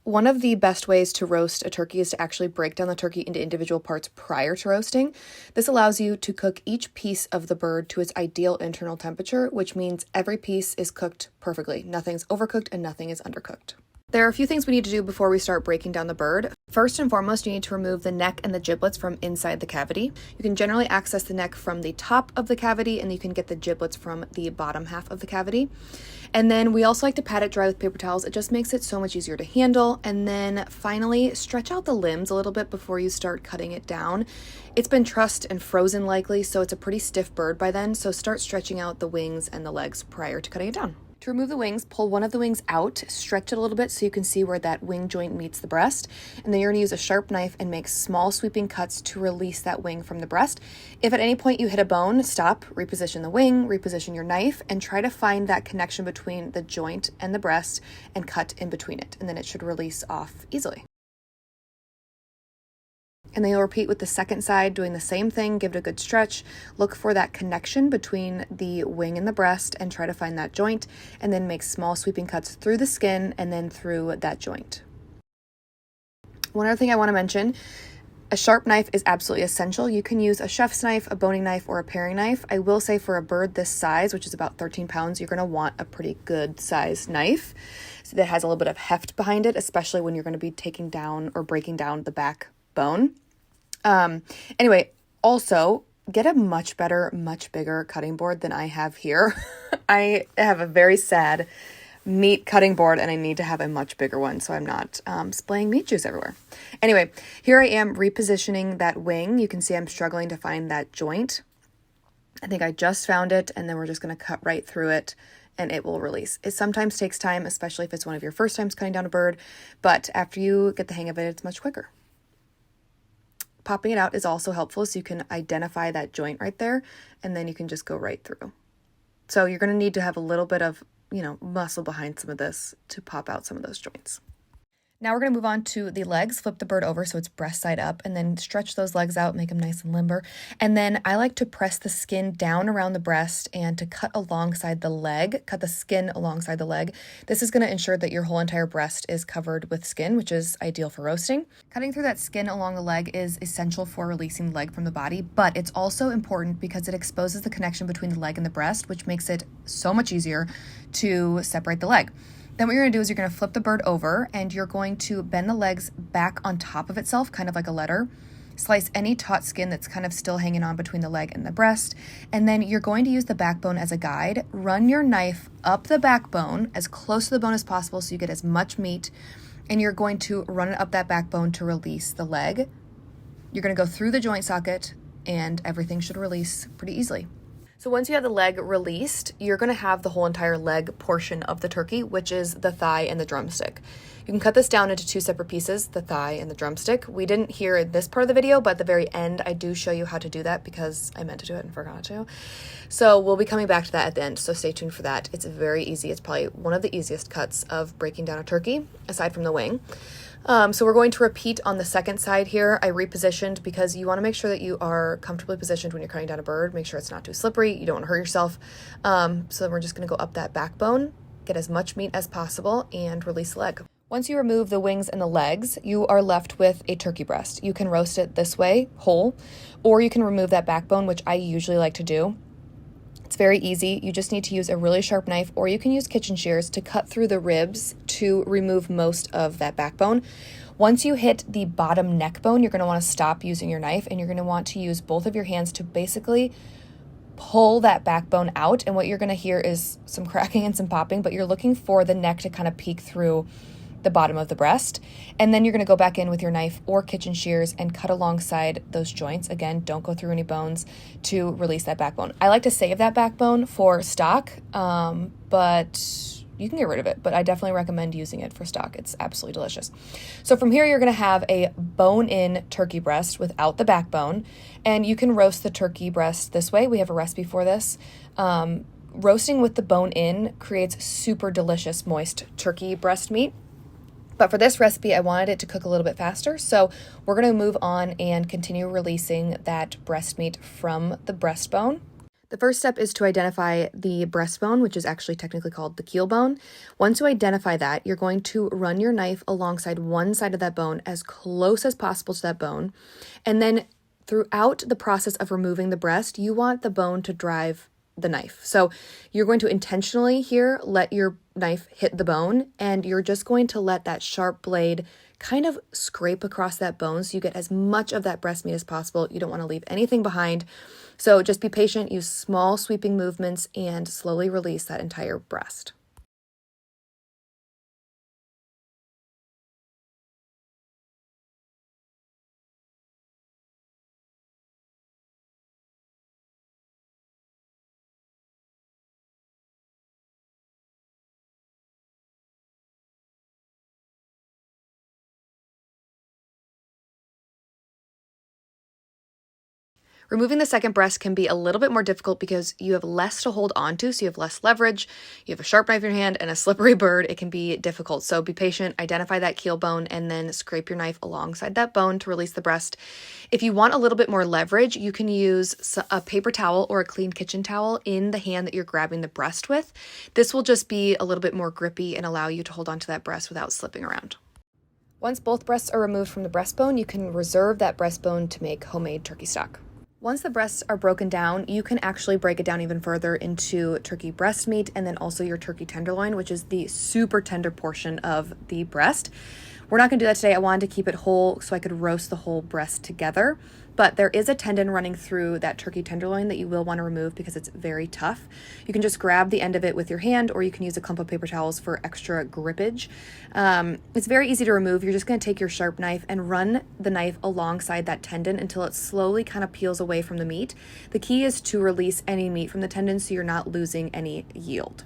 One of the best ways to roast a turkey is to actually break down the turkey into individual parts prior to roasting. This allows you to cook each piece of the bird to its ideal internal temperature, which means every piece is cooked perfectly. Nothing's overcooked and nothing is undercooked. There are a few things we need to do before we start breaking down the bird. First and foremost, you need to remove the neck and the giblets from inside the cavity. You can generally access the neck from the top of the cavity, and you can get the giblets from the bottom half of the cavity. And then we also like to pat it dry with paper towels. It just makes it so much easier to handle. And then finally, stretch out the limbs a little bit before you start cutting it down. It's been trussed and frozen likely, so it's a pretty stiff bird by then. So start stretching out the wings and the legs prior to cutting it down. To remove the wings, pull one of the wings out, stretch it a little bit so you can see where that wing joint meets the breast, and then you're going to use a sharp knife and make small sweeping cuts to release that wing from the breast. If at any point you hit a bone, stop, reposition the wing, reposition your knife, and try to find that connection between the joint and the breast and cut in between it, and then it should release off easily. And then you'll repeat with the second side, doing the same thing, give it a good stretch, look for that connection between the wing and the breast and try to find that joint, and then make small sweeping cuts through the skin and then through that joint. One other thing I want to mention, a sharp knife is absolutely essential. You can use a chef's knife, a boning knife, or a paring knife. I will say for a bird this size, which is about 13 pounds, you're going to want a pretty good size knife that has a little bit of heft behind it, especially when you're going to be taking down or breaking down the backbone. Anyway, also get a much better, much bigger cutting board than I have here. I have a very sad meat cutting board and I need to have a much bigger one so I'm not splaying meat juice everywhere. Anyway, here I am repositioning that wing. You can see I'm struggling to find that joint. I think I just found it, and then we're just going to cut right through it and it will release. It sometimes takes time, especially if it's one of your first times cutting down a bird, but after you get the hang of it, it's much quicker. Popping it out is also helpful so you can identify that joint right there, and then you can just go right through. So you're going to need to have a little bit of, muscle behind some of this to pop out some of those joints. Now we're going to move on to the legs. Flip the bird over so it's breast side up, and then stretch those legs out, make them nice and limber. And then I like to press the skin down around the breast and to cut alongside the leg, cut the skin alongside the leg. This is going to ensure that your whole entire breast is covered with skin, which is ideal for roasting. Cutting through that skin along the leg is essential for releasing the leg from the body, but it's also important because it exposes the connection between the leg and the breast, which makes it so much easier to separate the leg. Then what you're going to do is you're going to flip the bird over and you're going to bend the legs back on top of itself, kind of like a letter. Slice any taut skin that's kind of still hanging on between the leg and the breast. And then you're going to use the backbone as a guide. Run your knife up the backbone as close to the bone as possible so you get as much meat. And you're going to run it up that backbone to release the leg. You're going to go through the joint socket and everything should release pretty easily. So once you have the leg released, you're going to have the whole entire leg portion of the turkey, which is the thigh and the drumstick. You can cut this down into two separate pieces, the thigh and the drumstick. We didn't hear this part of the video, but at the very end, I do show you how to do that because I meant to do it and forgot to. So we'll be coming back to that at the end, so stay tuned for that. It's very easy. It's probably one of the easiest cuts of breaking down a turkey, aside from the wing. So we're going to repeat on the second side here. I repositioned because you want to make sure that you are comfortably positioned when you're cutting down a bird. Make sure it's not too slippery. You don't want to hurt yourself. So we're just going to go up that backbone, get as much meat as possible, and release the leg. Once you remove the wings and the legs, you are left with a turkey breast. You can roast it this way, whole, or you can remove that backbone, which I usually like to do. It's very easy. You just need to use a really sharp knife, or you can use kitchen shears to cut through the ribs to remove most of that backbone. Once you hit the bottom neck bone, you're going to want to stop using your knife, and you're going to want to use both of your hands to basically pull that backbone out. And what you're going to hear is some cracking and some popping, but you're looking for the neck to kind of peek through the bottom of the breast. And then you're going to go back in with your knife or kitchen shears and cut alongside those joints. Again, don't go through any bones to release that backbone. I like to save that backbone for stock, but you can get rid of it, but I definitely recommend using it for stock. It's absolutely delicious. So from here, you're going to have a bone-in turkey breast without the backbone, and you can roast the turkey breast this way. We have a recipe for this. Roasting with the bone in creates super delicious, moist turkey breast meat. But for this recipe, I wanted it to cook a little bit faster, so we're going to move on and continue releasing that breast meat from the breastbone. The first step is to identify the breastbone, which is actually technically called the keel bone. Once you identify that, you're going to run your knife alongside one side of that bone as close as possible to that bone. And then throughout the process of removing the breast, you want the bone to drive the knife. So you're going to intentionally here let your knife hit the bone, and you're just going to let that sharp blade kind of scrape across that bone so you get as much of that breast meat as possible. You don't want to leave anything behind. So just be patient, use small sweeping movements, and slowly release that entire breast. Removing the second breast can be a little bit more difficult because you have less to hold on to, so you have less leverage, you have a sharp knife in your hand and a slippery bird. It can be difficult. So be patient, identify that keel bone, and then scrape your knife alongside that bone to release the breast. If you want a little bit more leverage, you can use a paper towel or a clean kitchen towel in the hand that you're grabbing the breast with. This will just be a little bit more grippy and allow you to hold onto that breast without slipping around. Once both breasts are removed from the breastbone, you can reserve that breastbone to make homemade turkey stock. Once the breasts are broken down, you can actually break it down even further into turkey breast meat and then also your turkey tenderloin, which is the super tender portion of the breast. We're not going to do that today. I wanted to keep it whole so I could roast the whole breast together. But there is a tendon running through that turkey tenderloin that you will want to remove because it's very tough. You can just grab the end of it with your hand, or you can use a clump of paper towels for extra grippage. It's very easy to remove. You're just going to take your sharp knife and run the knife alongside that tendon until it slowly kind of peels away from the meat. The key is to release any meat from the tendon so you're not losing any yield.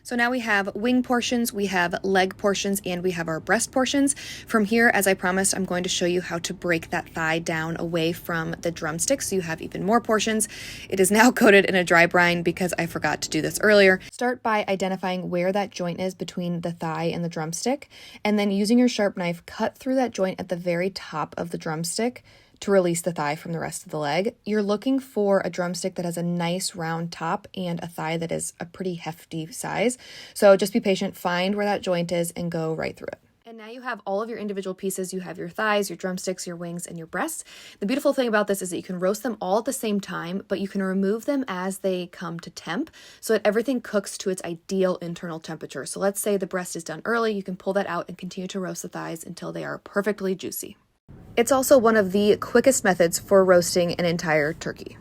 So now we have wing portions, we have leg portions, and we have our breast portions. From here, as I promised, I'm going to show you how to break that thigh down away from the drumsticks so you have even more portions. It is now coated in a dry brine because I forgot to do this earlier. Start by identifying where that joint is between the thigh and the drumstick, and then using your sharp knife, cut through that joint at the very top of the drumstick to release the thigh from the rest of the leg. You're looking for a drumstick that has a nice round top and a thigh that is a pretty hefty size. So just be patient, find where that joint is, and go right through it. And now you have all of your individual pieces. You have your thighs, your drumsticks, your wings, and your breasts. The beautiful thing about this is that you can roast them all at the same time, but you can remove them as they come to temp so that everything cooks to its ideal internal temperature. So let's say the breast is done early, you can pull that out and continue to roast the thighs until they are perfectly juicy. It's also one of the quickest methods for roasting an entire turkey.